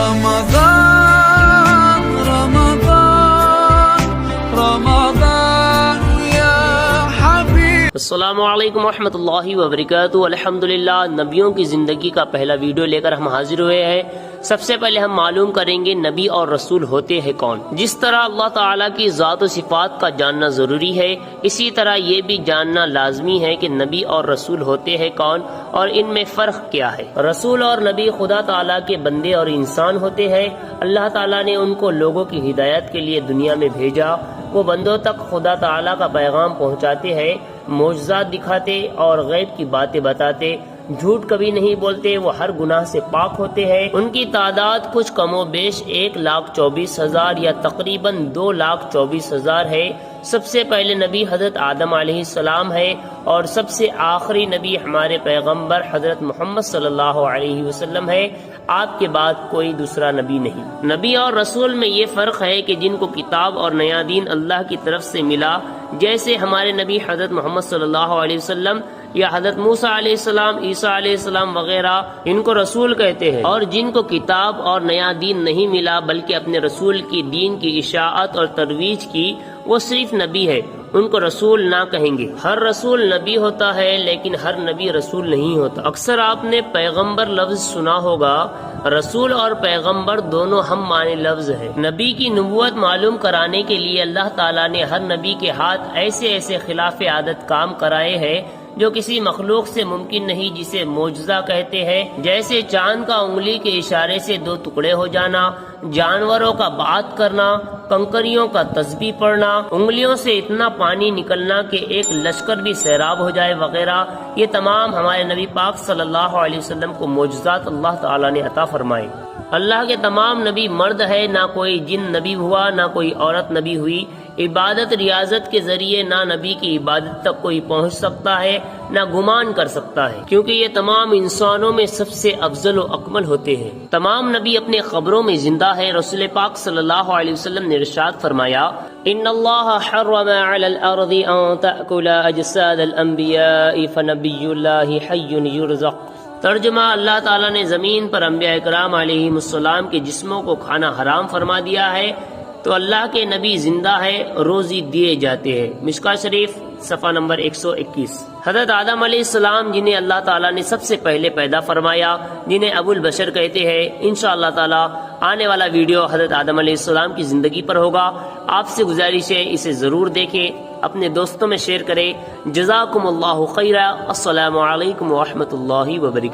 رمضان رمضان رمضان يا حبيب. السلام علیکم ورحمۃ اللہ وبرکاتہ. الحمدللہ نبیوں کی زندگی کا پہلا ویڈیو لے کر ہم حاضر ہوئے ہیں. سب سے پہلے ہم معلوم کریں گے نبی اور رسول ہوتے ہیں کون. جس طرح اللہ تعالیٰ کی ذات و صفات کا جاننا ضروری ہے، اسی طرح یہ بھی جاننا لازمی ہے کہ نبی اور رسول ہوتے ہیں کون اور ان میں فرق کیا ہے. رسول اور نبی خدا تعالیٰ کے بندے اور انسان ہوتے ہیں. اللہ تعالیٰ نے ان کو لوگوں کی ہدایت کے لیے دنیا میں بھیجا. وہ بندوں تک خدا تعالیٰ کا پیغام پہنچاتے ہیں، معجزات دکھاتے اور غیب کی باتیں بتاتے. جھوٹ کبھی نہیں بولتے، وہ ہر گناہ سے پاک ہوتے ہیں. ان کی تعداد کچھ کم و بیش 1,24,000 یا تقریباً 2,24,000 ہے. سب سے پہلے نبی حضرت آدم علیہ السلام ہے اور سب سے آخری نبی ہمارے پیغمبر حضرت محمد صلی اللہ علیہ وسلم ہے. آپ کے بعد کوئی دوسرا نبی نہیں. نبی اور رسول میں یہ فرق ہے کہ جن کو کتاب اور نیا دین اللہ کی طرف سے ملا، جیسے ہمارے نبی حضرت محمد صلی اللہ علیہ وسلم یا حضرت موسیٰ علیہ السلام، عیسیٰ علیہ السلام وغیرہ، ان کو رسول کہتے ہیں. اور جن کو کتاب اور نیا دین نہیں ملا بلکہ اپنے رسول کی دین کی اشاعت اور ترویج کی، وہ صرف نبی ہے، ان کو رسول نہ کہیں گے. ہر رسول نبی ہوتا ہے لیکن ہر نبی رسول نہیں ہوتا. اکثر آپ نے پیغمبر لفظ سنا ہوگا. رسول اور پیغمبر دونوں ہم معنی لفظ ہیں. نبی کی نبوت معلوم کرانے کے لیے اللہ تعالیٰ نے ہر نبی کے ہاتھ ایسے ایسے خلاف عادت کام کرائے ہیں جو کسی مخلوق سے ممکن نہیں، جسے معجزہ کہتے ہیں. جیسے چاند کا انگلی کے اشارے سے 2 ٹکڑے ہو جانا، جانوروں کا بات کرنا، کنکریوں کا تسبیح پڑھنا، انگلیوں سے اتنا پانی نکلنا کہ ایک لشکر بھی سیراب ہو جائے وغیرہ. یہ تمام ہمارے نبی پاک صلی اللہ علیہ وسلم کو معجزات اللہ تعالیٰ نے عطا فرمائے. اللہ کے تمام نبی مرد ہے، نہ کوئی جن نبی ہوا نہ کوئی عورت نبی ہوئی. عبادت ریاضت کے ذریعے نہ نبی کی عبادت تک کوئی پہنچ سکتا ہے نہ گمان کر سکتا ہے، کیونکہ یہ تمام انسانوں میں سب سے افضل و اکمل ہوتے ہیں. تمام نبی اپنے قبروں میں زندہ ہے. رسول پاک صلی اللہ علیہ وسلم نے ارشاد فرمایا، ان اللہ حرم علی الارض ان تأکل اجساد الانبیاء فنبی اللہ حی یرزق. ترجمہ: اللہ تعالیٰ نے زمین پر انبیاء اکرام علیہم السلام کے جسموں کو کھانا حرام فرما دیا ہے، تو اللہ کے نبی زندہ ہے، روزی دیے جاتے ہیں. مشکاہ شریف صفحہ نمبر 121. حضرت آدم علیہ السلام جنہیں اللہ تعالیٰ نے سب سے پہلے پیدا فرمایا، جنہیں ابو البشر کہتے ہیں، انشاءاللہ تعالیٰ آنے والا ویڈیو حضرت آدم علیہ السلام کی زندگی پر ہوگا. آپ سے گزارش ہے اسے ضرور دیکھیں، اپنے دوستوں میں شیئر کریں. جزاکم اللہ خیرا. السلام علیکم ورحمۃ اللہ وبرکاتہ.